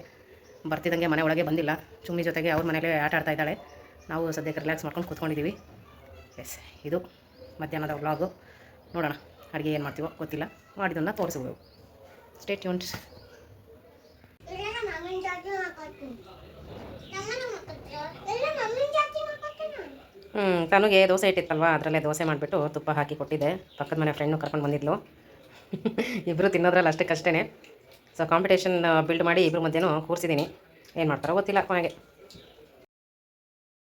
ಬರ್ತಿದ್ದಂಗೆ ಮನೆ ಒಳಗೆ ಬಂದಿಲ್ಲ, ಚುಮ್ಮಿ ಜೊತೆಗೆ ಅವ್ರ ಮನೇಲೇ ಆಟ ಆಡ್ತಾ ಇದ್ದಾಳೆ. ನಾವು ಸದ್ಯಕ್ಕೆ ರಿಲ್ಯಾಕ್ಸ್ ಮಾಡ್ಕೊಂಡು ಕೂತ್ಕೊಂಡಿದ್ದೀವಿ. ಎಸ್, ಇದು ಮಧ್ಯಾಹ್ನದ ವ್ಲಾಗು. ನೋಡೋಣ ಅಡುಗೆ ಏನು ಮಾಡ್ತೀವೋ ಗೊತ್ತಿಲ್ಲ, ಮಾಡಿದ್ದನ್ನು ತೋರಿಸ್ಬೋದು. Stay tuned. ತನಗೆ ದೋಸೆ ಇಟ್ಟಿತ್ತಲ್ವ, ಅದರಲ್ಲೇ ದೋಸೆ ಮಾಡಿಬಿಟ್ಟು ತುಪ್ಪ ಹಾಕಿ ಕೊಟ್ಟಿದ್ದೆ. ಪಕ್ಕದ ಮನೆ ಫ್ರೆಂಡ್ನು ಕರ್ಕೊಂಡು ಬಂದಿದ್ಲು. ಇಬ್ಬರು ತಿನ್ನೋದ್ರಲ್ಲಿ ಅಷ್ಟಕ್ಕಷ್ಟೇ. ಸೊ ಕಾಂಪಿಟೇಷನ್ ಬಿಲ್ಡ್ ಮಾಡಿ ಇಬ್ಬರು ಮಧ್ಯೆನೂ ಕೂರಿಸಿದ್ದೀನಿ. ಏನು ಮಾಡ್ತಾರೋ ಗೊತ್ತಿಲ್ಲ ಕೊನೆಗೆ.